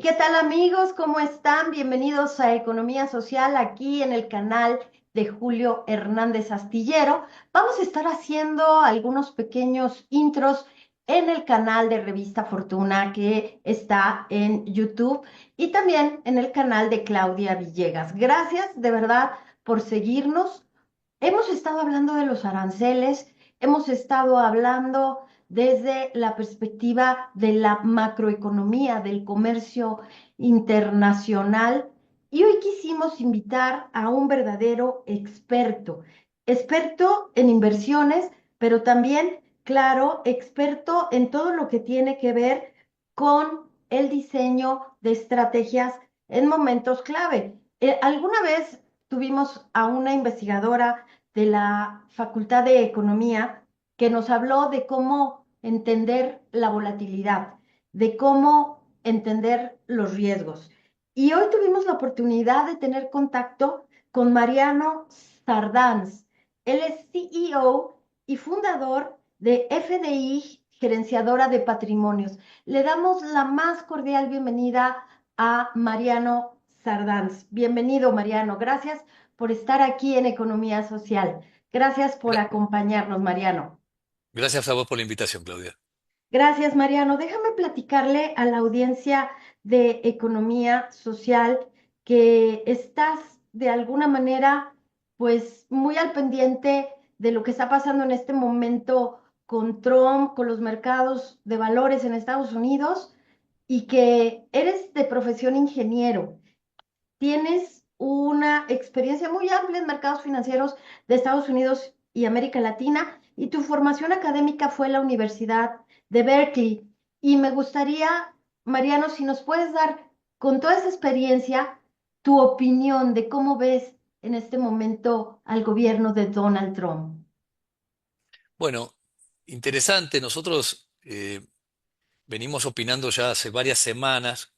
¿Qué tal amigos? ¿Cómo están? Bienvenidos a Economía Social aquí en el canal de Julio Hernández Astillero. Vamos a estar haciendo algunos pequeños intros en el canal de Revista Fortuna que está en YouTube y también en el canal de Claudia Villegas. Gracias de verdad por seguirnos. Hemos estado hablando de los aranceles, hemos estado hablando desde la perspectiva de la macroeconomía, del comercio internacional, y hoy quisimos invitar a un verdadero experto, experto en inversiones, pero también, claro, experto en todo lo que tiene que ver con el diseño de estrategias en momentos clave. ¿Alguna vez tuvimos a una investigadora de la Facultad de Economía que nos habló de cómo entender la volatilidad, de cómo entender los riesgos? Y hoy tuvimos la oportunidad de tener contacto con Mariano Sardanz. Él es CEO y fundador de FDI, gerenciadora de patrimonios. Le damos la más cordial bienvenida a Mariano Sardanz. Bienvenido, Mariano. Gracias por estar aquí en Economía Social. Gracias por Gra- acompañarnos, Mariano. Gracias a vos por la invitación, Claudia. Gracias, Mariano. Déjame platicarle a la audiencia de Economía Social que estás de alguna manera, pues, muy al pendiente de lo que está pasando en este momento con Trump, con los mercados de valores en Estados Unidos y que eres de profesión ingeniero. Tienes una experiencia muy amplia en mercados financieros de Estados Unidos y América Latina y tu formación académica fue en la Universidad de Berkeley. Y me gustaría, Mariano, si nos puedes dar con toda esa experiencia tu opinión de cómo ves en este momento al gobierno de Donald Trump. Bueno, interesante. Nosotros venimos opinando ya hace varias semanas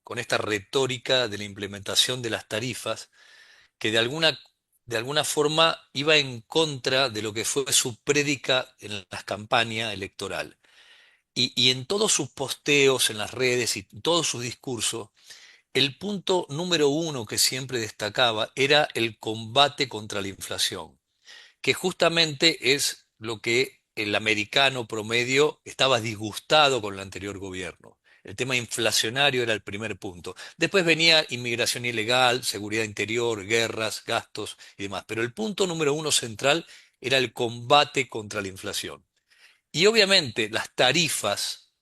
con esta retórica de la implementación de las tarifas que de alguna forma iba en contra de lo que fue su prédica en la campaña electoral. Y en todos sus posteos en las redes y todos sus discursos, el punto número uno que siempre destacaba era el combate contra la inflación, que justamente es lo que el americano promedio estaba disgustado con el anterior gobierno. El tema inflacionario era el primer punto. Después venía inmigración ilegal, seguridad interior, guerras, gastos y demás. Pero el punto número uno central era el combate contra la inflación. Y obviamente las tarifas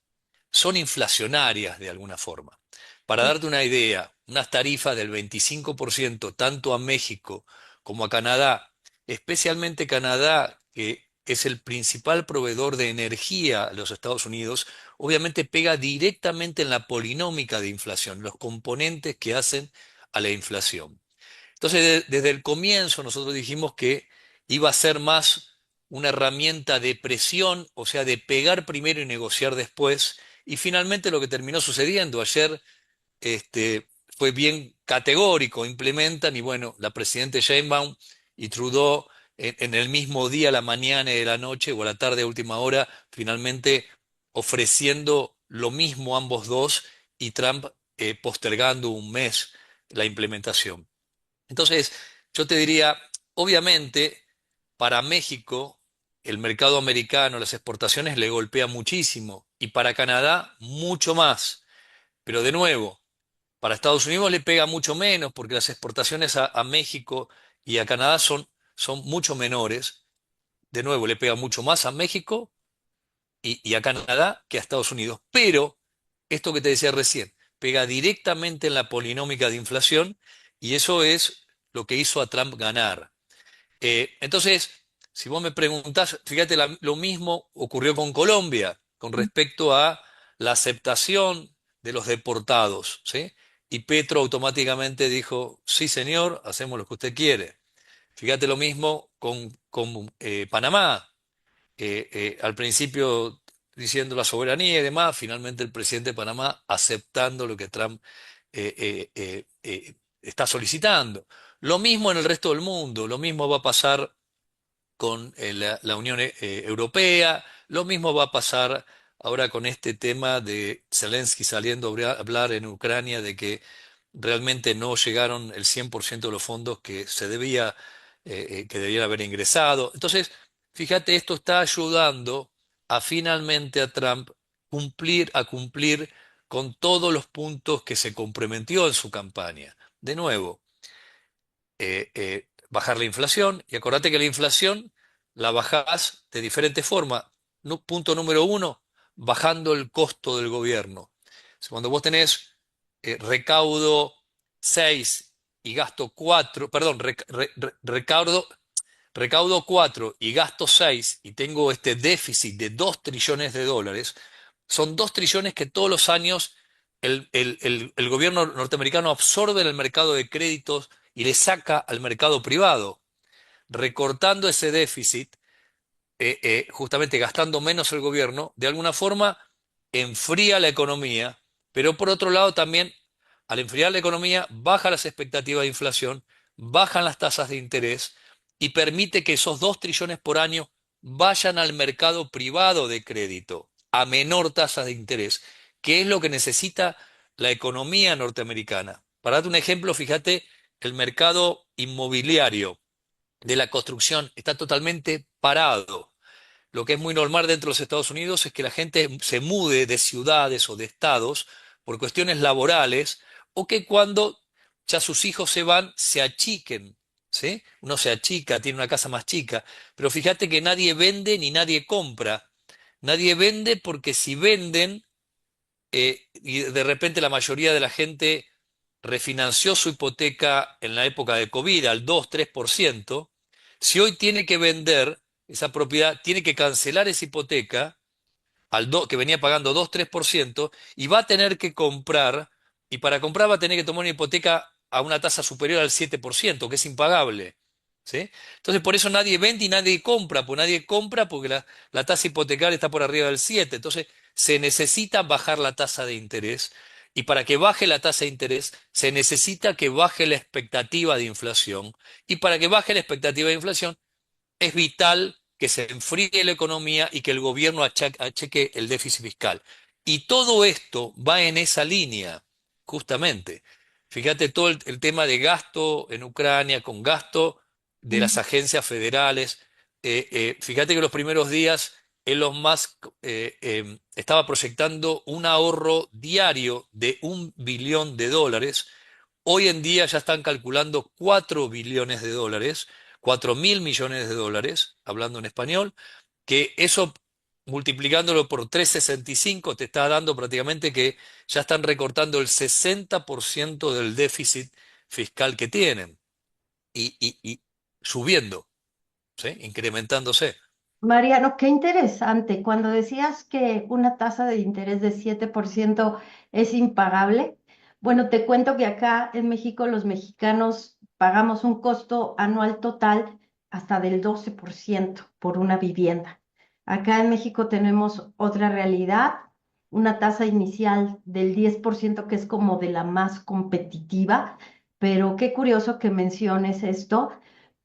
son inflacionarias de alguna forma. Para darte una idea, unas tarifas del 25% tanto a México como a Canadá, especialmente Canadá, que es el principal proveedor de energía a los Estados Unidos, obviamente pega directamente en la polinómica de inflación, los componentes que hacen a la inflación. Entonces, desde el comienzo nosotros dijimos que iba a ser más una herramienta de presión, o sea, de pegar primero y negociar después. Y finalmente lo que terminó sucediendo ayer, fue bien categórico, implementan y bueno, la presidenta Sheinbaum y Trudeau en el mismo día, a la mañana y de la noche o a la tarde a última hora, finalmente ofreciendo lo mismo ambos dos y Trump postergando un mes la implementación. Entonces, yo te diría, obviamente, para México, el mercado americano, las exportaciones le golpea muchísimo y para Canadá mucho más. Pero de nuevo, para Estados Unidos le pega mucho menos porque las exportaciones a México y a Canadá son mucho menores. De nuevo, le pega mucho más a México y a Canadá que a Estados Unidos. Pero, esto que te decía recién, pega directamente en la polinómica de inflación y eso es lo que hizo a Trump ganar. Entonces, si vos me preguntás, fíjate, lo mismo ocurrió con Colombia con respecto a la aceptación de los deportados, ¿sí? Y Petro automáticamente dijo, sí, señor, hacemos lo que usted quiere. Fíjate lo mismo con Panamá. Al principio diciendo la soberanía y demás, finalmente el presidente de Panamá aceptando lo que Trump está solicitando. Lo mismo en el resto del mundo, lo mismo va a pasar con la Unión Europea, lo mismo va a pasar ahora con este tema de Zelensky saliendo a hablar en Ucrania de que realmente no llegaron el 100% de los fondos que se debía, que debían haber ingresado. Entonces, fíjate, esto está ayudando a finalmente a Trump cumplir con todos los puntos que se comprometió en su campaña. De nuevo, bajar la inflación, y acordate que la inflación la bajás de diferentes formas. Punto número uno, bajando el costo del gobierno. Cuando vos tenés recaudo 6 y gasto 4, perdón, recaudo 4 y gasto 6 y tengo este déficit de 2 trillones de dólares, son 2 trillones que todos los años el gobierno norteamericano absorbe en el mercado de créditos y le saca al mercado privado, recortando ese déficit, justamente gastando menos el gobierno, de alguna forma enfría la economía, pero por otro lado también, al enfriar la economía, baja las expectativas de inflación, bajan las tasas de interés y permite que esos 2 trillones por año vayan al mercado privado de crédito a menor tasa de interés, que es lo que necesita la economía norteamericana. Para darte un ejemplo, fíjate, el mercado inmobiliario de la construcción está totalmente parado. Lo que es muy normal dentro de los Estados Unidos es que la gente se mude de ciudades o de estados por cuestiones laborales o que cuando ya sus hijos se van, se achiquen, ¿sí? Uno se achica, tiene una casa más chica, pero fíjate que nadie vende ni nadie compra. Nadie vende porque si venden, y de repente la mayoría de la gente refinanció su hipoteca en la época de COVID al 2-3%, si hoy tiene que vender esa propiedad, tiene que cancelar esa hipoteca que venía pagando 2-3% y va a tener que comprar, y para comprar va a tener que tomar una hipoteca a una tasa superior al 7%, que es impagable. ¿Sí? Entonces, por eso nadie vende y nadie compra, pues nadie compra porque la tasa hipotecaria está por arriba del 7%. Entonces, se necesita bajar la tasa de interés y para que baje la tasa de interés, se necesita que baje la expectativa de inflación y para que baje la expectativa de inflación, es vital que se enfríe la economía y que el gobierno acheque el déficit fiscal. Y todo esto va en esa línea, justamente. Fíjate todo el tema de gasto en Ucrania, con gasto de las agencias federales. Fíjate que los primeros días Elon Musk estaba proyectando un ahorro diario de 1 billón de dólares. Hoy en día ya están calculando 4 billones de dólares, 4.000 millones de dólares, hablando en español, que eso multiplicándolo por 365 te está dando prácticamente que ya están recortando el 60% del déficit fiscal que tienen y subiendo, ¿sí? Incrementándose. Mariano, qué interesante. Cuando decías que una tasa de interés de 7% es impagable, bueno, te cuento que acá en México los mexicanos pagamos un costo anual total hasta del 12% por una vivienda. Acá en México tenemos otra realidad, una tasa inicial del 10% que es como de la más competitiva, pero qué curioso que menciones esto.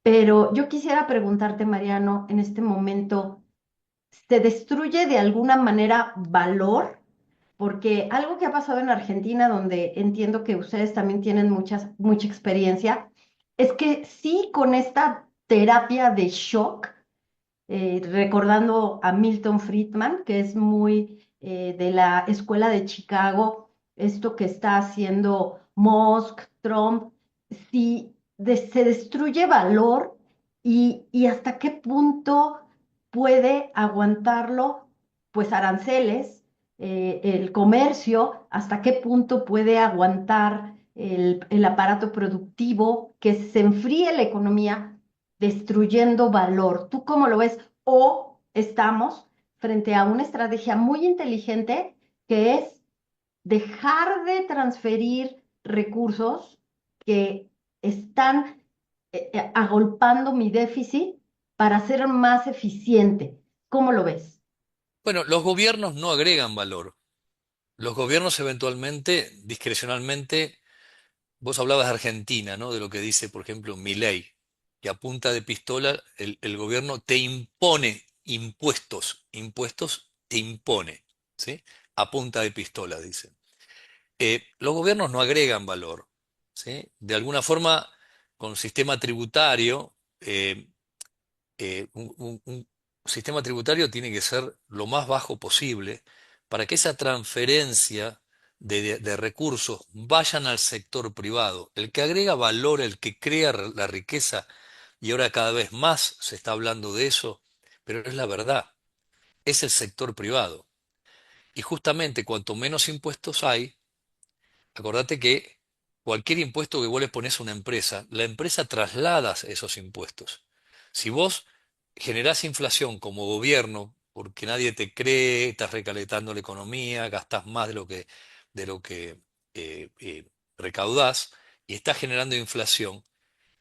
Pero yo quisiera preguntarte, Mariano, en este momento, ¿se destruye de alguna manera valor? Porque algo que ha pasado en Argentina, donde entiendo que ustedes también tienen mucha experiencia, es que sí, con esta terapia de shock, recordando a Milton Friedman, que es muy de la escuela de Chicago, esto que está haciendo Musk, Trump, si se destruye valor y hasta qué punto puede aguantarlo, pues aranceles, el comercio, hasta qué punto puede aguantar el aparato productivo, que se enfríe la economía destruyendo valor. ¿Tú cómo lo ves? O estamos frente a una estrategia muy inteligente que es dejar de transferir recursos que están agolpando mi déficit para ser más eficiente. ¿Cómo lo ves? Bueno, los gobiernos no agregan valor. Los gobiernos eventualmente, discrecionalmente, vos hablabas de Argentina, ¿no? De lo que dice, por ejemplo, Milei, que a punta de pistola el gobierno te impone impuestos, impuestos te impone. ¿sí? A punta de pistola, dicen. Los gobiernos no agregan valor, ¿sí? De alguna forma, con un sistema tributario, un sistema tributario tiene que ser lo más bajo posible para que esa transferencia de recursos vayan al sector privado. El que agrega valor, el que crea la riqueza, y ahora cada vez más se está hablando de eso, pero es la verdad, es el sector privado. Y justamente cuanto menos impuestos hay, acordate que cualquier impuesto que vos le pones a una empresa, la empresa traslada esos impuestos. Si vos generás inflación como gobierno, porque nadie te cree, estás recalentando la economía, gastás más de lo que recaudás y estás generando inflación,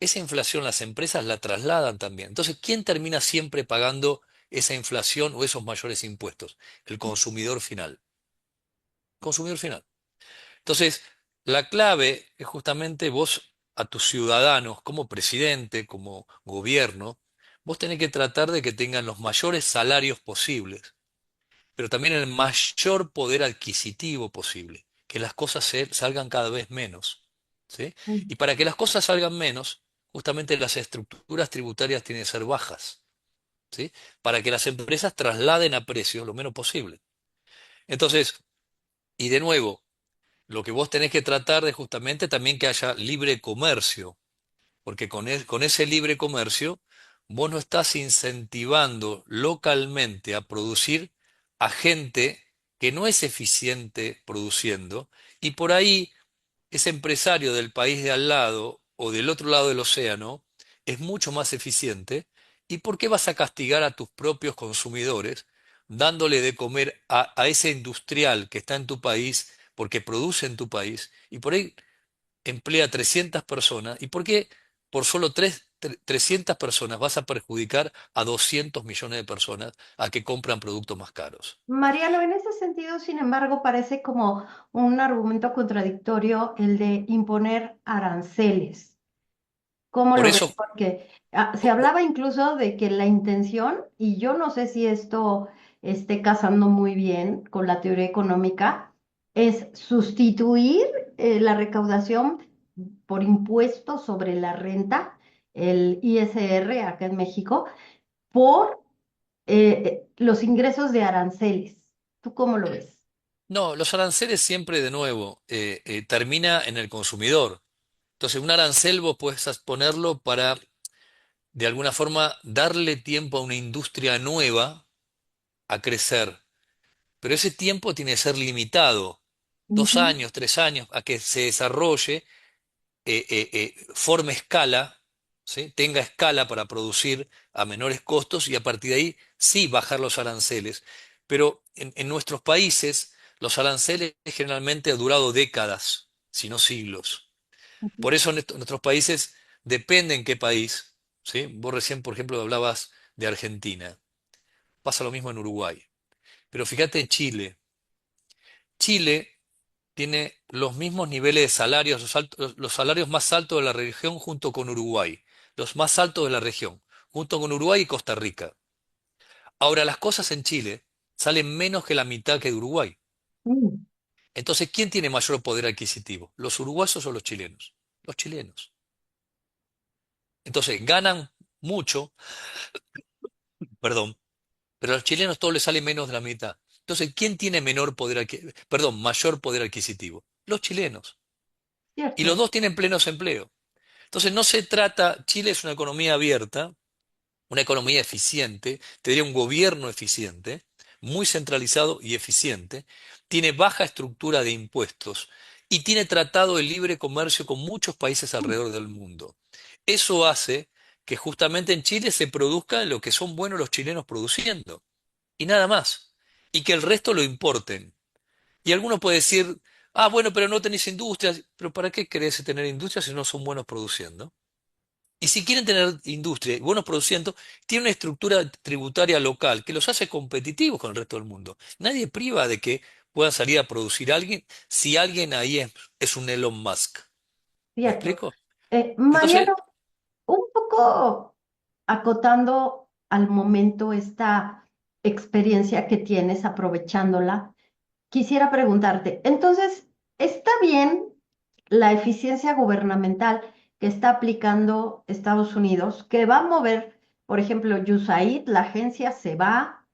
esa inflación las empresas la trasladan también. Entonces, ¿quién termina siempre pagando esa inflación o esos mayores impuestos? El consumidor final. Consumidor final. Entonces, la clave es justamente vos a tus ciudadanos, como presidente, como gobierno, vos tenés que tratar de que tengan los mayores salarios posibles, pero también el mayor poder adquisitivo posible, que las cosas salgan cada vez menos, ¿sí? Y para que las cosas salgan menos, justamente las estructuras tributarias tienen que ser bajas, ¿sí? Para que las empresas trasladen a precios lo menos posible. Entonces, y de nuevo, lo que vos tenés que tratar de justamente también que haya libre comercio, porque con ese libre comercio vos no estás incentivando localmente a producir a gente que no es eficiente produciendo, y por ahí ese empresario del país de al lado o del otro lado del océano es mucho más eficiente. ¿Y por qué vas a castigar a tus propios consumidores dándole de comer a ese industrial que está en tu país porque produce en tu país y por ahí emplea 300 personas? ¿Y por qué por solo 300 personas vas a perjudicar a 200 millones de personas a que compran productos más caros? Mariano, en ese sentido, sin embargo, parece como un argumento contradictorio el de imponer aranceles. ¿Cómo Por lo ves? eso, Porque se hablaba incluso de que la intención, y yo no sé si esto esté casando muy bien con la teoría económica, es sustituir la recaudación por impuestos sobre la renta, el ISR acá en México, por los ingresos de aranceles. ¿Tú cómo lo ves? no, los aranceles siempre de nuevo termina en el consumidor. Entonces, un arancel vos puedes ponerlo para, de alguna forma, darle tiempo a una industria nueva a crecer. Pero ese tiempo tiene que ser limitado, dos Ujú, años, 3 años, a que se desarrolle, forme escala, ¿sí? Tenga escala para producir a menores costos y a partir de ahí sí bajar los aranceles. Pero en nuestros países los aranceles generalmente han durado décadas, si no siglos. ujú. Por eso nuestros países dependen qué país, ¿sí? Vos recién, por ejemplo, hablabas de Argentina. Pasa lo mismo en Uruguay. Pero fíjate en Chile. Chile tiene los mismos niveles de salarios, los salarios más altos de la región junto con Uruguay. Los más altos de la región, junto con Uruguay y Costa Rica. Ahora, las cosas en Chile salen menos que la mitad que de Uruguay. Mm, Entonces, ¿quién tiene mayor poder adquisitivo? ¿Los uruguayos o los chilenos? Los chilenos. Entonces, ganan mucho, perdón, pero a los chilenos todo les sale menos de la mitad. Entonces, ¿quién tiene mayor poder adquisitivo? Los chilenos. Y los cierto. dos tienen plenos empleos. Entonces, no se trata, Chile es una economía abierta, una economía eficiente, tendría un gobierno eficiente, muy centralizado y eficiente, tiene baja estructura de impuestos y tiene tratado de libre comercio con muchos países Mm, alrededor del mundo. Eso hace que justamente en Chile se produzca lo que son buenos los chilenos produciendo y nada más, y que el resto lo importen. Y alguno puede decir, ah, bueno, pero no tenéis industrias, pero ¿para qué querés tener industrias si no son buenos produciendo? Y si quieren tener industria y buenos produciendo, tienen una estructura tributaria local que los hace competitivos con el resto del mundo. Nadie priva de que pueda salir a producir alguien si alguien ahí es un Elon Musk. ¿Me cierto. explico? Entonces, Mariano, un poco acotando al momento esta experiencia que tienes, aprovechándola. quisiera preguntarte, entonces, ¿está bien la eficiencia gubernamental que está aplicando Estados Unidos, que va a mover, por ejemplo, USAID, la agencia se va,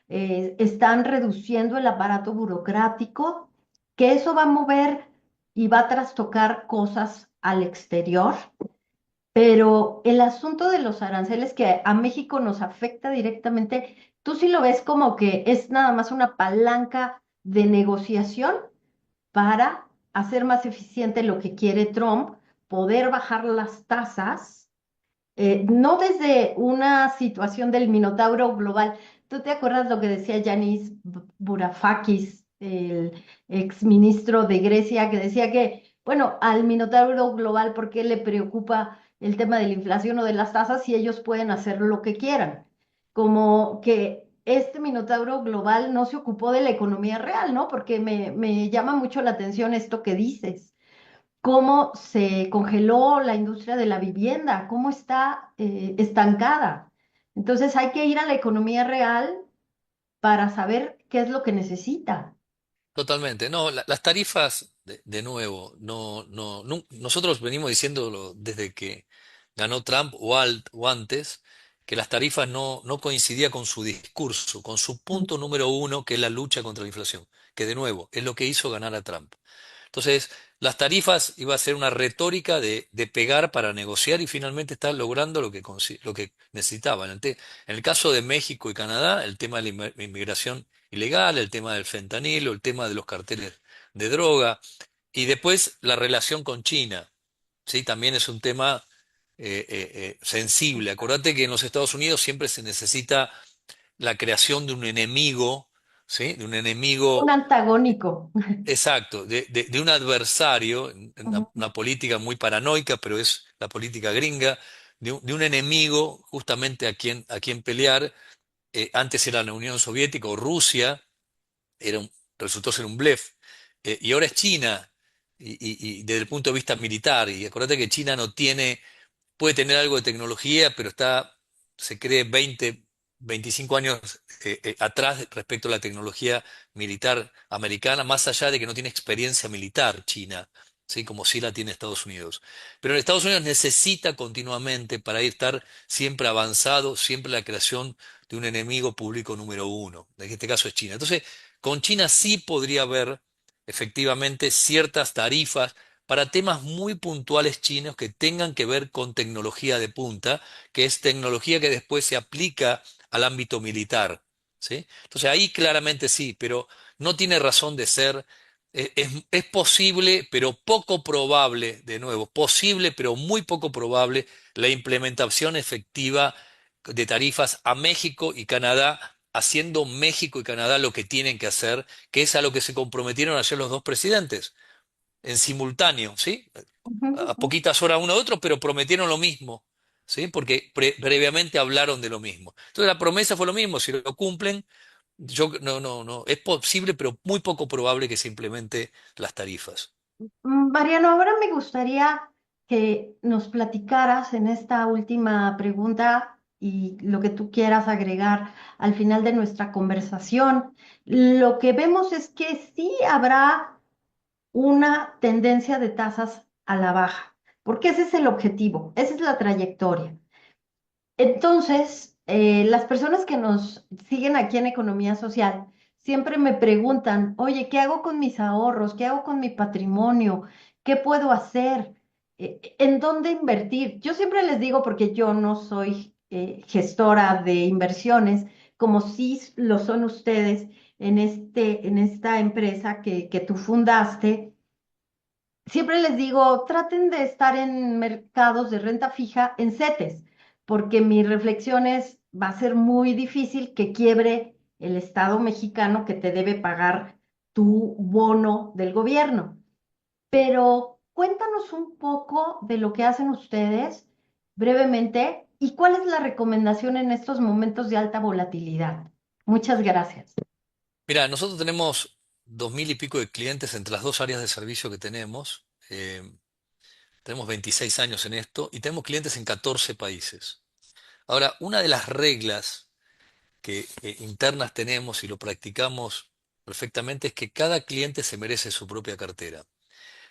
están reduciendo el aparato burocrático, que eso va a mover y va a trastocar cosas al exterior? Pero el asunto de los aranceles que a México nos afecta directamente, ¿tú sí lo ves como que es nada más una palanca de negociación para hacer más eficiente lo que quiere Trump, poder bajar las tasas, no desde una situación del minotauro global? ¿Tú te acuerdas lo que decía Yanis Varoufakis, el exministro de Grecia, que decía que, bueno, al minotauro global, ¿por qué le preocupa el tema de la inflación o de las tasas si ellos pueden hacer lo que quieran? Como que este minotauro global no se ocupó de la economía real, ¿no? Porque me llama mucho la atención esto que dices, cómo se congeló la industria de la vivienda, cómo está estancada. Entonces hay que ir a la economía real para saber qué es lo que necesita. Totalmente. No, las tarifas, de nuevo, nosotros venimos diciéndolo desde que ganó Trump o antes, que las tarifas no coincidían con su discurso, con su punto número uno, que es la lucha contra la inflación, que de nuevo es lo que hizo ganar a Trump. Entonces, las tarifas iba a ser una retórica de pegar para negociar y finalmente está logrando lo que necesitaban. En el caso de México y Canadá, el tema de la inmigración ilegal, el tema del fentanilo, el tema de los carteles de droga y después la relación con China, ¿sí? También es un tema sensible. Acordate que en los Estados Unidos siempre se necesita la creación de un enemigo, ¿sí? De un Un enemigo. antagónico. Exacto, de un adversario, en Ujú. una política muy paranoica, pero es la política gringa, de un enemigo justamente a quien pelear. Antes era la Unión Soviética o Rusia, resultó ser un blef, y ahora es China, y desde el punto de vista militar, y acuérdate que China no tiene, puede tener algo de tecnología, pero se cree 25 años atrás respecto a la tecnología militar americana, más allá de que no tiene experiencia militar China, ¿sí? Como sí la tiene Estados Unidos. Pero en Estados Unidos necesita continuamente, para estar siempre avanzado, siempre la creación de un enemigo público número uno. En este caso es China. Entonces, con China sí podría haber efectivamente ciertas tarifas para temas muy puntuales chinos que tengan que ver con tecnología de punta, que es tecnología que después se aplica al ámbito militar, ¿sí? Entonces ahí claramente sí, pero no tiene razón de ser. Es posible, pero poco probable, de nuevo, posible, pero muy poco probable, la implementación efectiva de tarifas a México y Canadá, haciendo México y Canadá lo que tienen que hacer, que es a lo que se comprometieron ayer los dos presidentes en simultáneo, ¿sí? Ujú, A ujú. poquitas horas uno de otro, pero prometieron lo mismo, ¿sí? Porque previamente hablaron de lo mismo. Entonces la promesa fue lo mismo, si lo cumplen, no, es posible, pero muy poco probable que se implemente las tarifas. Mariano, ahora me gustaría que nos platicaras en esta última pregunta y lo que tú quieras agregar al final de nuestra conversación. Lo que vemos es que sí habrá una tendencia de tasas a la baja, porque ese es el objetivo, esa es la trayectoria. Entonces, las personas que nos siguen aquí en Economía Social siempre me preguntan, oye, ¿qué hago con mis ahorros? ¿Qué hago con mi patrimonio? ¿Qué puedo hacer? ¿En dónde invertir? Yo siempre les digo, porque yo no soy gestora de inversiones, como sí lo son ustedes en esta empresa que tú fundaste. Siempre les digo, traten de estar en mercados de renta fija en CETES, porque mi reflexión es, va a ser muy difícil que quiebre el Estado mexicano que te debe pagar tu bono del gobierno. Pero cuéntanos un poco de lo que hacen ustedes brevemente y cuál es la recomendación en estos momentos de alta volatilidad. Muchas gracias. Mira, nosotros tenemos 2000 y pico de clientes entre las dos áreas de servicio que tenemos. Tenemos 26 años en esto y tenemos clientes en 14 países. Ahora, una de las reglas que internas tenemos y lo perfectamente es que cada cliente se merece su propia cartera.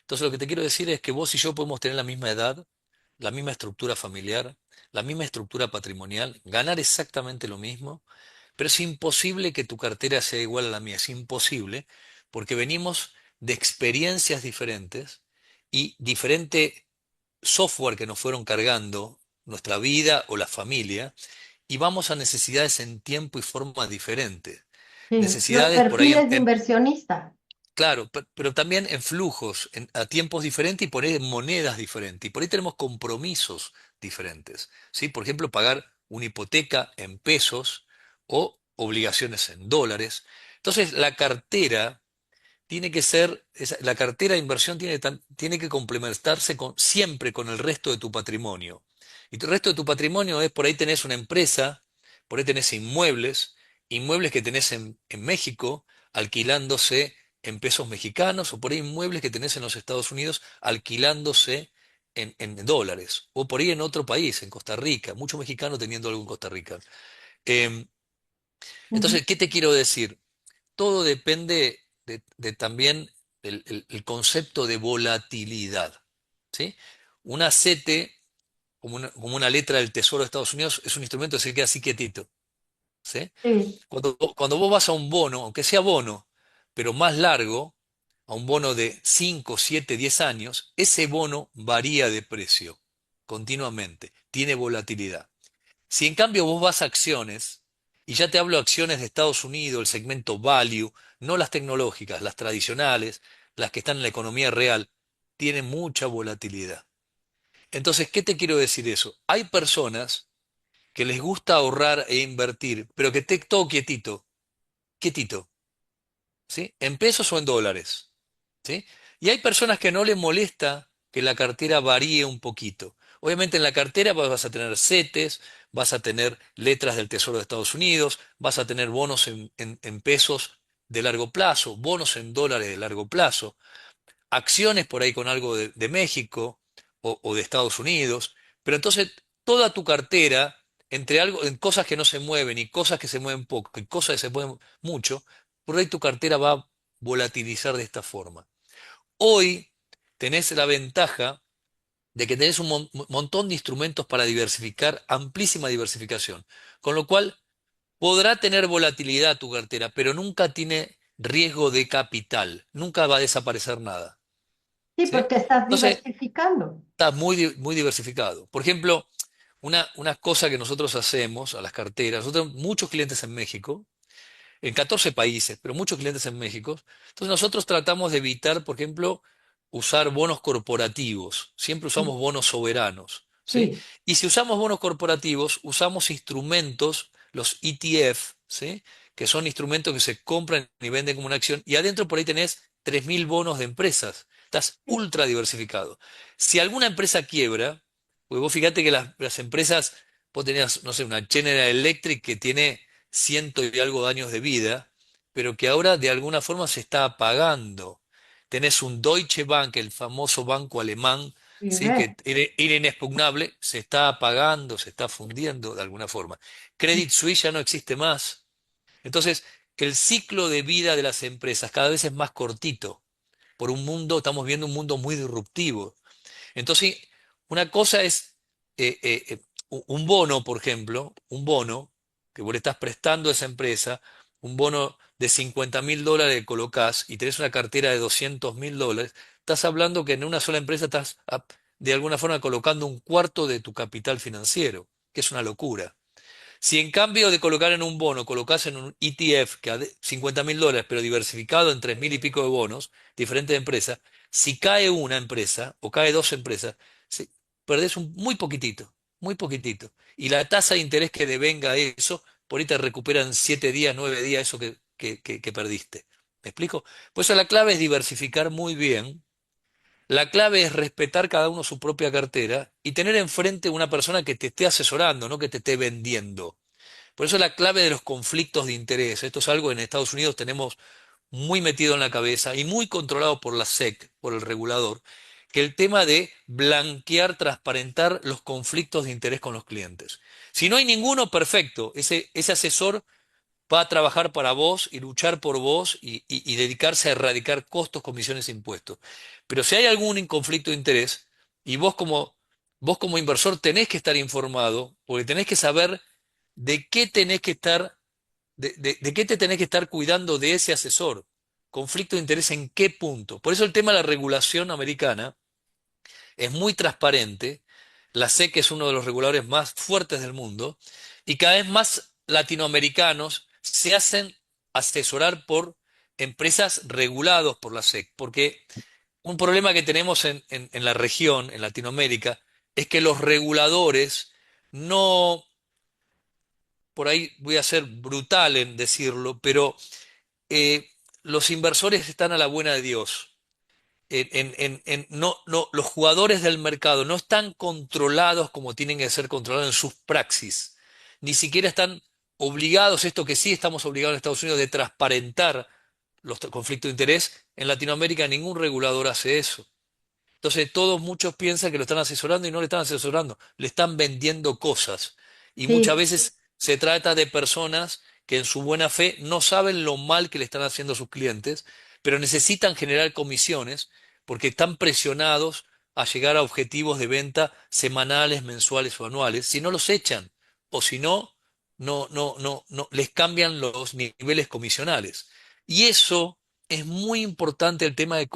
Entonces lo que te quiero decir es que vos y yo podemos tener la misma edad, la misma estructura familiar, la misma estructura patrimonial, ganar exactamente lo mismo, pero es imposible que tu cartera sea igual a la mía, es imposible, porque venimos de experiencias diferentes y diferente software que nos fueron cargando nuestra vida o la familia, y vamos a necesidades en tiempo y forma diferentes. Sí, los Necesidades por ahí perfiles de inversionista. claro, pero también en flujos, a tiempos diferentes y por ahí en monedas diferentes. Y por ahí tenemos compromisos diferentes. ¿Sí? Por ejemplo, pagar una hipoteca en pesos o obligaciones en dólares. Entonces, la cartera tiene que ser, la cartera de inversión tiene que complementarse siempre con el resto de tu patrimonio. Y el resto de tu patrimonio es, por ahí tenés una empresa, por ahí tenés inmuebles, inmuebles que tenés en México alquilándose en pesos mexicanos, o por ahí inmuebles que tenés en los Estados Unidos alquilándose en dólares, o por ahí en otro país, en Costa Rica, mucho mexicano teniendo algo en Costa Rica. Em, Ujú. entonces, ¿qué te quiero decir? Todo depende de también el concepto de volatilidad, ¿sí? Una CETE, como una letra del Tesoro de Estados Unidos, es un instrumento que se queda así quietito, ¿sí? Sí, Cuando vos vas a un bono, aunque sea bono, pero más largo, a un bono de 5, 7, 10 años, ese bono varía de precio continuamente, tiene volatilidad. Si en cambio vos vas a acciones, y ya te hablo de acciones de Estados Unidos, el segmento value, no las tecnológicas, las tradicionales, las que están en la economía real, tienen mucha volatilidad. Entonces, ¿qué te quiero decir eso? Hay personas que les gusta ahorrar e invertir, pero que esté todo quietito, quietito, ¿sí? En pesos o en dólares, ¿sí? Y hay personas que no les molesta que la cartera varíe un poquito. Obviamente en la cartera vas a tener CETES, vas a tener letras del Tesoro de Estados Unidos, vas a tener bonos en pesos de largo plazo, bonos en dólares de largo plazo, acciones por ahí con algo de México o de Estados Unidos, pero entonces toda tu cartera, entre algo, en cosas que no se mueven y cosas que se mueven poco y cosas que se mueven mucho, por ahí tu cartera va a volatilizar de esta forma. Hoy tenés la ventaja de que tenés un montón de instrumentos para diversificar, amplísima diversificación, con lo cual podrá tener volatilidad tu cartera, pero nunca tiene riesgo de capital, nunca va a desaparecer nada. sí, ¿Sí? porque estás Entonces, diversificando. está muy diversificado. Por ejemplo, una cosa que nosotros hacemos a las carteras, nosotros tenemos muchos clientes en México, en 14 países, pero muchos clientes en México. Entonces nosotros tratamos de evitar, por ejemplo, usar bonos corporativos. Siempre usamos bonos soberanos, ¿sí? Sí, Y si usamos bonos corporativos, usamos instrumentos, los ETF, ¿sí? Que son instrumentos que se compran y venden como una acción. Y adentro por ahí tenés 3.000 bonos de empresas. Estás sí, ultra diversificado. Si alguna empresa quiebra, pues vos fíjate que las empresas, vos tenías, no sé, una General Electric que tiene ciento y algo de años de vida, pero que ahora de alguna forma se está apagando. Tenés un Deutsche Bank, el famoso banco alemán, sí, ¿sí? ve. Que era inexpugnable, se está apagando, se está fundiendo de alguna forma. Credit Suisse ya no existe más. Entonces, el ciclo de vida de las empresas cada vez es más cortito. Por un mundo, estamos viendo un mundo muy disruptivo. Entonces, una cosa es un bono, por ejemplo, un bono que vos le estás prestando a esa empresa, un bono de 50.000 dólares que colocás y tenés una cartera de 200.000 dólares, estás hablando que en una sola empresa estás de alguna forma colocando un cuarto de tu capital financiero, que es una locura. Si en cambio de colocar en un bono, colocas en un ETF que a 50.000 dólares, pero diversificado en 3.000 y pico de bonos, diferentes empresas, si cae una empresa o cae dos empresas, perdés muy poquitito, muy poquitito. Y la tasa de interés que devenga eso, por ahí te recuperan 7 días, 9 días eso que perdiste. ¿Me explico? Por eso la clave es diversificar muy bien. La clave es respetar cada uno su propia cartera y tener enfrente una persona que te esté asesorando, no que te esté vendiendo. Por eso la clave de los conflictos de interés. Esto es algo que en Estados Unidos tenemos muy metido en la cabeza y muy controlado por la SEC, por el regulador, que el tema de blanquear, transparentar los conflictos de interés con los clientes. Si no hay ninguno, perfecto. Ese asesor va a trabajar para vos y luchar por vos y dedicarse a erradicar costos, comisiones e impuestos. Pero si hay algún conflicto de interés, y vos como inversor tenés que estar informado, porque tenés que saber de qué tenés que estar, de qué te tenés que estar cuidando de ese asesor. Conflicto de interés en qué punto. Por eso el tema de la regulación americana es muy transparente. La SEC es uno de los reguladores más fuertes del mundo y cada vez más latinoamericanos se hacen asesorar por empresas regulados por la SEC, porque un problema que tenemos en la región, en Latinoamérica, es que los reguladores no, por ahí voy a ser brutal en decirlo, pero eh, los inversores están a la buena de Dios. Los jugadores del mercado no están controlados como tienen que ser controlados en sus praxis. Ni siquiera están obligados, esto que sí estamos obligados en Estados Unidos, de transparentar los conflictos de interés. En Latinoamérica ningún regulador hace eso. Entonces todos, muchos piensan que lo están asesorando y no le están asesorando, le están vendiendo cosas. Y muchas Sí, veces se trata de personas que en su buena fe no saben lo mal que le están haciendo a sus clientes, pero necesitan generar comisiones porque están presionados a llegar a objetivos de venta semanales, mensuales o anuales. Si no los echan o si no, no les cambian los niveles comisionales. Y eso es muy importante el tema de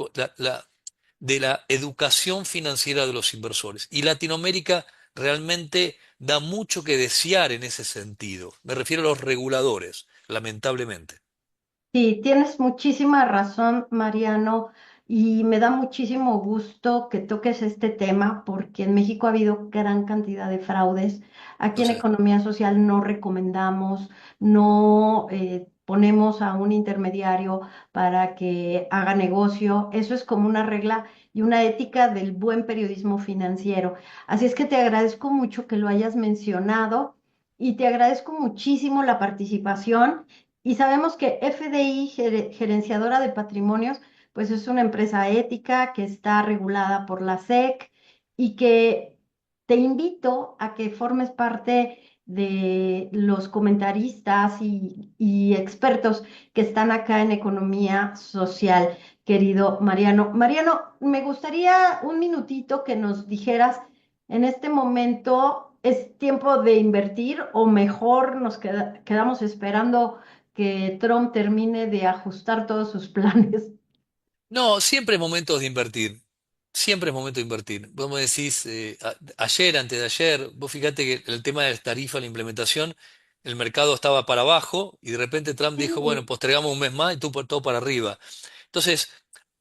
de la educación financiera de los inversores. Y Latinoamérica realmente da mucho que desear en ese sentido. Me refiero a los reguladores, lamentablemente. sí, tienes muchísima razón, Mariano, y me da muchísimo gusto que toques este tema porque en México ha habido gran cantidad de fraudes. Aquí Lo en sé. Economía Social no recomendamos, no ponemos a un intermediario para que haga negocio. Eso es como una regla y una ética del buen periodismo financiero. Así es que te agradezco mucho que lo hayas mencionado y te agradezco muchísimo la participación. Y sabemos que FDI, Gerenciadora de Patrimonios, pues es una empresa ética que está regulada por la SEC y que te invito a que formes parte de los comentaristas y expertos que están acá en economía social, querido Mariano. Mariano, me gustaría un minutito que nos dijeras, en este momento, ¿es tiempo de invertir o mejor nos quedamos esperando que Trump termine de ajustar todos sus planes? No, siempre es momento de invertir. Siempre es momento de invertir. Vos me decís, ayer, antes de ayer, vos fíjate que el tema de las tarifas, la implementación, el mercado estaba para abajo y de repente Trump dijo, bueno, Sí, postergamos un mes más y todo para arriba. Entonces,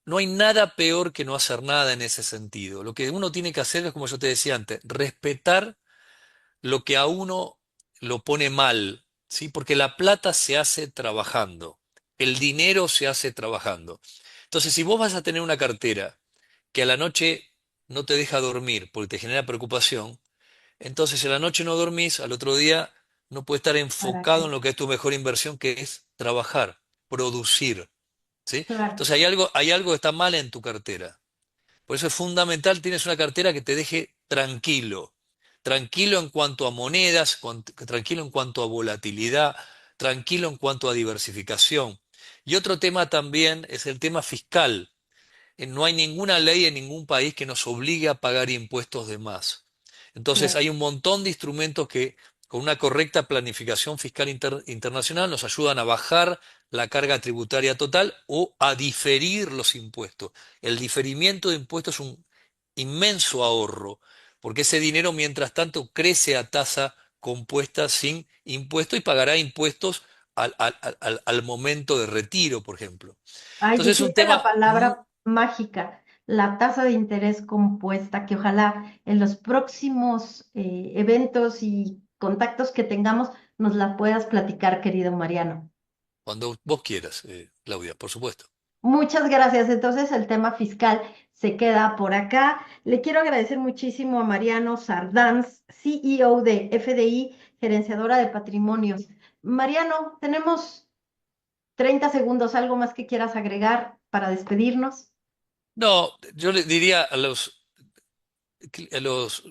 no hay nada peor que no hacer nada en ese sentido. Lo que uno tiene que hacer es, como yo te decía antes, respetar lo que a uno lo pone mal, ¿sí? Porque la plata se hace trabajando, el dinero se hace trabajando. Entonces, si vos vas a tener una cartera que a la noche no te deja dormir porque te genera preocupación, entonces si a la noche no dormís, al otro día no puedes estar ¿para enfocado qué? en lo que es tu mejor inversión, que es trabajar, producir, ¿sí? Claro. Entonces hay algo que está mal en tu cartera. Por eso es fundamental, tienes una cartera que te deje tranquilo. Tranquilo en cuanto a monedas, tranquilo en cuanto a volatilidad, tranquilo en cuanto a diversificación. Y otro tema también es el tema fiscal. No hay ninguna ley en ningún país que nos obligue a pagar impuestos de más. Entonces Claro. hay un montón de instrumentos que con una correcta planificación fiscal internacional nos ayudan a bajar la carga tributaria total o a diferir los impuestos. El diferimiento de impuestos es un inmenso ahorro, porque ese dinero mientras tanto crece a tasa compuesta sin impuesto y pagará impuestos al momento de retiro, por ejemplo. Ay, Entonces es un dijiste la tema palabra mágica, la tasa de interés compuesta, que ojalá en los próximos eventos y contactos que tengamos nos la puedas platicar, querido Mariano. cuando vos quieras, Claudia, por supuesto. Muchas gracias. Entonces el tema fiscal se queda por acá. Le quiero agradecer muchísimo a Mariano Sardanz, CEO de FDI, gerenciadora de patrimonios. Mariano, tenemos 30 segundos, ¿algo más que quieras agregar para despedirnos? No, yo le diría a los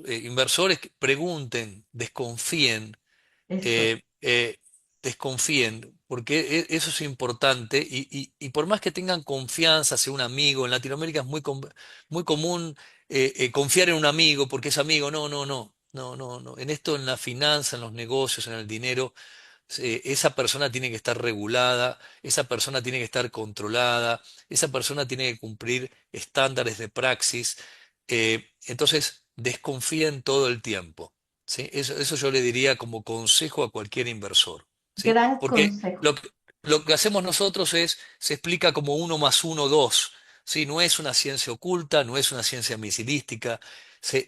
inversores que pregunten, desconfíen, Eso. eh, eh, desconfíen, porque eso es importante y por más que tengan confianza hacia un amigo, en Latinoamérica es muy común confiar en un amigo porque es amigo. No, no, no, no, no, no. En esto, en la finanza, en los negocios, en el dinero, esa persona tiene que estar regulada, esa persona tiene que estar controlada, esa persona tiene que cumplir estándares de praxis. Entonces, desconfíen todo el tiempo. ¿Sí? Eso yo le diría como consejo a cualquier inversor. ¿Sí? Gran Porque consejo. lo que hacemos nosotros se explica como uno más uno, dos. ¿Sí? No es una ciencia oculta, no es una ciencia misilística.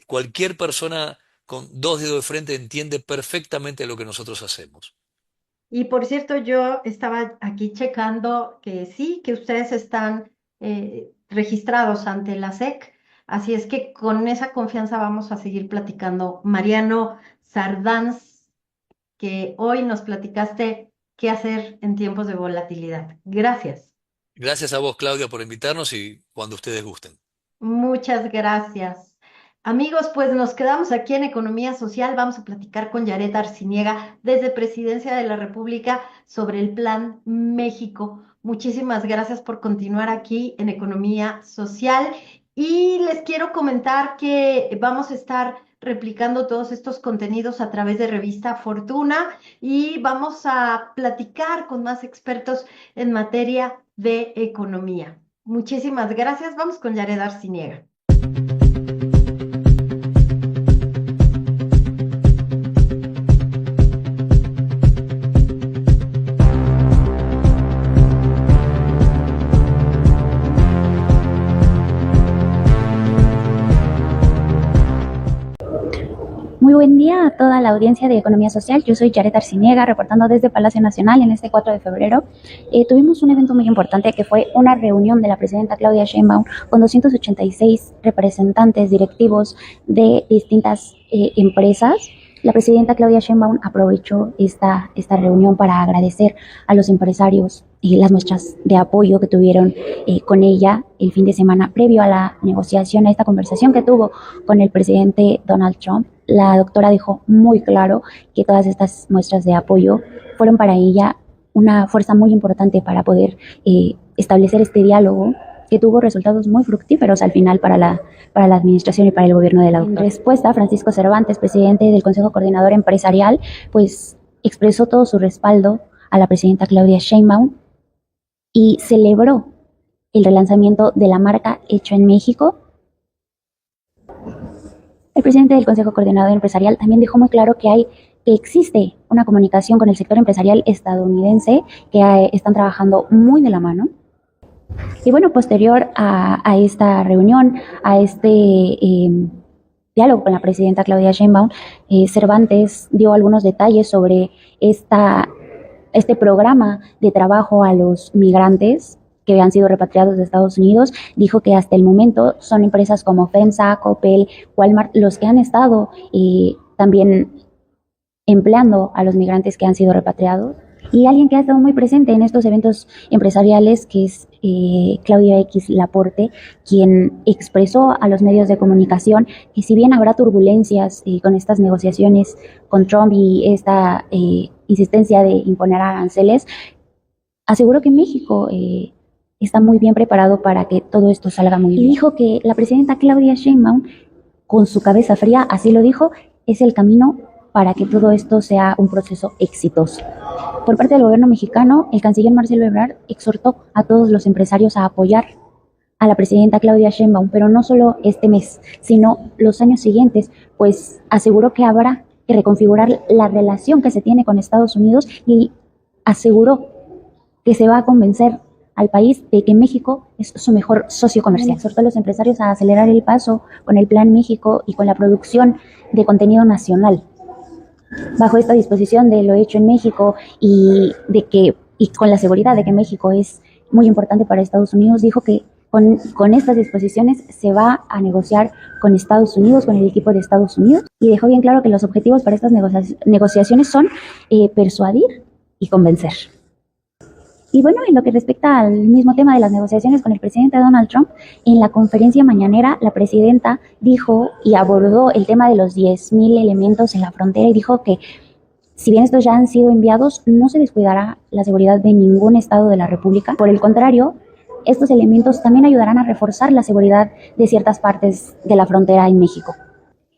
Cualquier persona con dos dedos de frente entiende perfectamente lo que nosotros hacemos. Y por cierto, yo estaba aquí checando que sí, que ustedes están registrados ante la SEC, así es que con esa confianza vamos a seguir platicando. Mariano Sardanz, que hoy nos platicaste qué hacer en tiempos de volatilidad. Gracias. Gracias a vos, Claudia, por invitarnos y cuando ustedes gusten. Muchas gracias. Amigos, pues nos quedamos aquí en Economía Social. Vamos a platicar con Yaret Arciniega desde Presidencia de la República sobre el Plan México. Muchísimas gracias por continuar aquí en Economía Social. Y les quiero comentar que vamos a estar replicando todos estos contenidos a través de Revista Fortuna y vamos a platicar con más expertos en materia de economía. Muchísimas gracias. Vamos con Yared Arciniega. Muy buen día a toda la audiencia de Economía Social. Yo soy Yaret Arciniega, reportando desde Palacio Nacional en este 4 de febrero. Tuvimos un evento muy importante que fue una reunión de la presidenta Claudia Sheinbaum con 286 representantes directivos de distintas empresas. La presidenta Claudia Sheinbaum aprovechó esta reunión para agradecer a los empresarios las muestras de apoyo que tuvieron con ella el fin de semana previo a la negociación, a esta conversación que tuvo con el presidente Donald Trump. La doctora dejó muy claro que todas estas muestras de apoyo fueron para ella una fuerza muy importante para poder establecer este diálogo que tuvo resultados muy fructíferos al final para la administración y para el gobierno de la doctora. En respuesta, Francisco Cervantes, presidente del Consejo Coordinador Empresarial, pues expresó todo su respaldo a la presidenta Claudia Sheinbaum y celebró el relanzamiento de la marca Hecho en México. El presidente del Consejo Coordinador Empresarial también dejó muy claro que existe una comunicación con el sector empresarial estadounidense, que están trabajando muy de la mano. Y bueno, posterior a esta reunión, a este diálogo con la presidenta Claudia Sheinbaum, Cervantes dio algunos detalles sobre este programa de trabajo a los migrantes que han sido repatriados de Estados Unidos. Dijo que hasta el momento son empresas como FEMSA, Coppel, Walmart, los que han estado también empleando a los migrantes que han sido repatriados. Y alguien que ha estado muy presente en estos eventos empresariales, que es Claudia X Laporte, quien expresó a los medios de comunicación que si bien habrá turbulencias con estas negociaciones con Trump y esta insistencia de imponer aranceles, aseguró que México está muy bien preparado para que todo esto salga muy bien. Y dijo que la presidenta Claudia Sheinbaum, con su cabeza fría, así lo dijo, es el camino para que todo esto sea un proceso exitoso. Por parte del gobierno mexicano, el canciller Marcelo Ebrard exhortó a todos los empresarios a apoyar a la presidenta Claudia Sheinbaum, pero no solo este mes, sino los años siguientes, pues aseguró que habrá que reconfigurar la relación que se tiene con Estados Unidos y aseguró que se va a convencer al país de que México es su mejor socio comercial. Exhortó a los empresarios a acelerar el paso con el Plan México y con la producción de contenido nacional. Bajo esta disposición de lo hecho en México y con la seguridad de que México es muy importante para Estados Unidos, dijo que con estas disposiciones se va a negociar con Estados Unidos, con el equipo de Estados Unidos, y dejó bien claro que los objetivos para estas negociaciones son persuadir y convencer. Y bueno, en lo que respecta al mismo tema de las negociaciones con el presidente Donald Trump, en la conferencia mañanera la presidenta dijo y abordó el tema de los 10,000 elementos en la frontera y dijo que Si bien estos ya han sido enviados, no se descuidará la seguridad de ningún estado de la República. Por el contrario, estos elementos también ayudarán a reforzar la seguridad de ciertas partes de la frontera en México.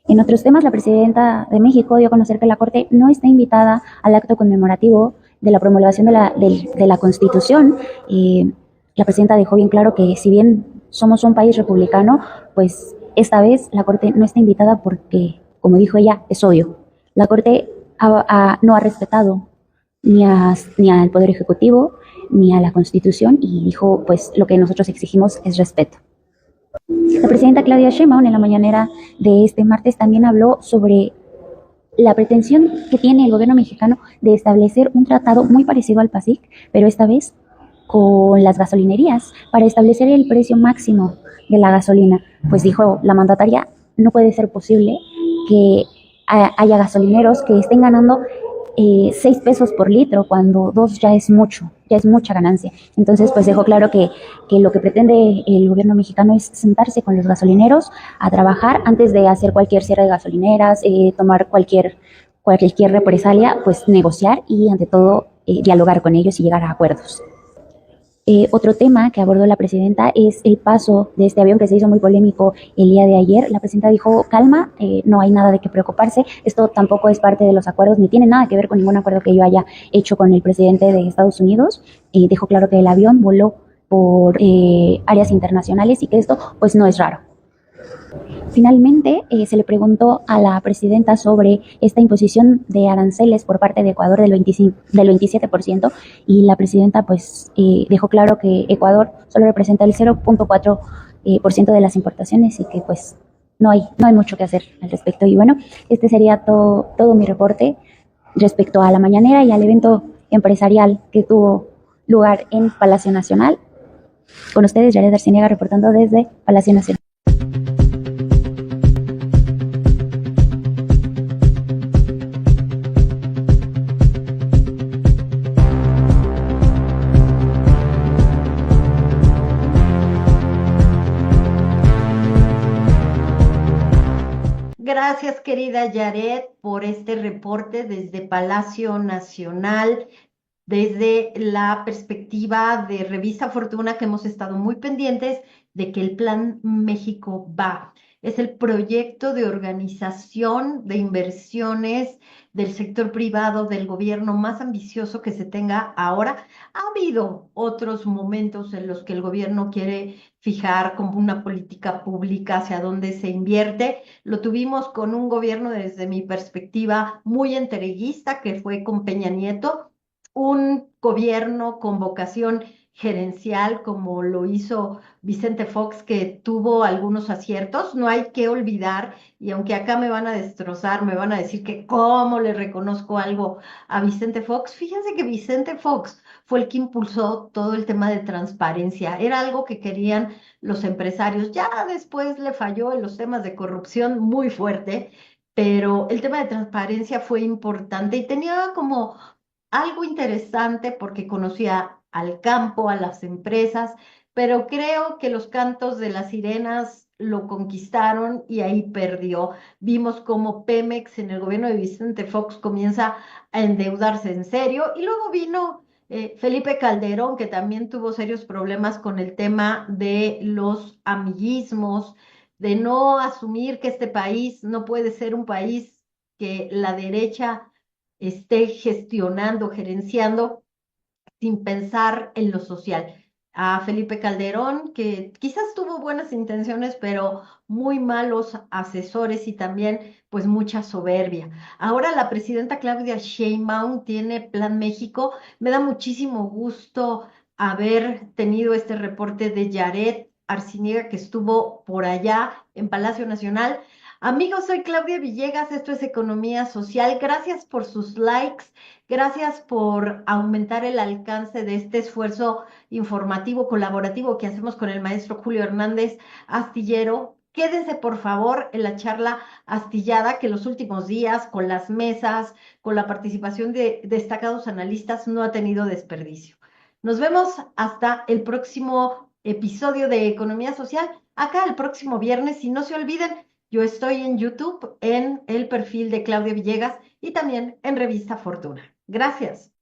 En otros temas, la presidenta de México dio a conocer que la Corte no está invitada al acto conmemorativo de la promulgación de la Constitución. La presidenta dejó bien claro que si bien somos un país republicano, pues esta vez la Corte no está invitada porque, como dijo ella, es obvio. La Corte no ha respetado ni al Poder Ejecutivo ni a la Constitución y dijo, pues lo que nosotros exigimos es respeto. La presidenta Claudia Sheinbaum en la mañanera de este martes también habló sobre la pretensión que tiene el gobierno mexicano de establecer un tratado muy parecido al PASIC, pero esta vez con las gasolinerías para establecer el precio máximo de la gasolina. Pues dijo la mandataria, no puede ser posible que haya gasolineros que estén ganando 6 pesos por litro cuando 2 ya es mucho, ya es mucha ganancia. Entonces, pues dejó claro que lo que pretende el gobierno mexicano es sentarse con los gasolineros a trabajar antes de hacer cualquier cierre de gasolineras, tomar cualquier represalia, pues negociar y ante todo dialogar con ellos y llegar a acuerdos. Otro tema que abordó la presidenta es el paso de este avión que se hizo muy polémico el día de ayer. La presidenta dijo, calma, no hay nada de qué preocuparse, esto tampoco es parte de los acuerdos, ni tiene nada que ver con ningún acuerdo que yo haya hecho con el presidente de Estados Unidos. Dejó claro que el avión voló por áreas internacionales y que esto pues no es raro. Finalmente, se le preguntó a la presidenta sobre esta imposición de aranceles por parte de Ecuador del 27% y la presidenta pues dejó claro que Ecuador solo representa el 0.4% de las importaciones y que pues no hay mucho que hacer al respecto. Y bueno, este sería todo mi reporte respecto a la mañanera y al evento empresarial que tuvo lugar en Palacio Nacional. Con ustedes, Yared Arciniega, reportando desde Palacio Nacional. Gracias, querida Yaret, por este reporte desde Palacio Nacional, desde la perspectiva de Revista Fortuna, que hemos estado muy pendientes de que el Plan México va. Es el proyecto de organización de inversiones del sector privado del gobierno más ambicioso que se tenga ahora. Ha habido otros momentos en los que el gobierno quiere fijar como una política pública hacia dónde se invierte. Lo tuvimos con un gobierno desde mi perspectiva muy entreguista, que fue con Peña Nieto, un gobierno con vocación gerencial como lo hizo Vicente Fox, que tuvo algunos aciertos. No hay que olvidar, y aunque acá me van a destrozar, me van a decir que cómo le reconozco algo a Vicente Fox, fíjense que Vicente Fox fue el que impulsó todo el tema de transparencia. Era algo que querían los empresarios. Ya después le falló en los temas de corrupción muy fuerte, pero el tema de transparencia fue importante y tenía como algo interesante porque conocía al campo, a las empresas, pero creo que los cantos de las sirenas lo conquistaron y ahí perdió. Vimos cómo Pemex en el gobierno de Vicente Fox comienza a endeudarse en serio y luego vino Felipe Calderón, que también tuvo serios problemas con el tema de los amiguismos, de no asumir que este país no puede ser un país que la derecha esté gestionando, gerenciando sin pensar en lo social. A Felipe Calderón, que quizás tuvo buenas intenciones, pero muy malos asesores y también pues mucha soberbia. Ahora la presidenta Claudia Sheinbaum tiene Plan México. Me da muchísimo gusto haber tenido este reporte de Yaret Arciniega, que estuvo por allá en Palacio Nacional. Amigos, soy Claudia Villegas, esto es Economía Social. Gracias por sus likes. Gracias por aumentar el alcance de este esfuerzo informativo colaborativo que hacemos con el maestro Julio Hernández Astillero. Quédense, por favor, en la charla astillada que los últimos días, con las mesas, con la participación de destacados analistas, no ha tenido desperdicio. Nos vemos hasta el próximo episodio de Economía Social, acá el próximo viernes. Y no se olviden, Yo estoy en YouTube, en el perfil de Claudia Villegas y también en Revista Fortuna. Gracias.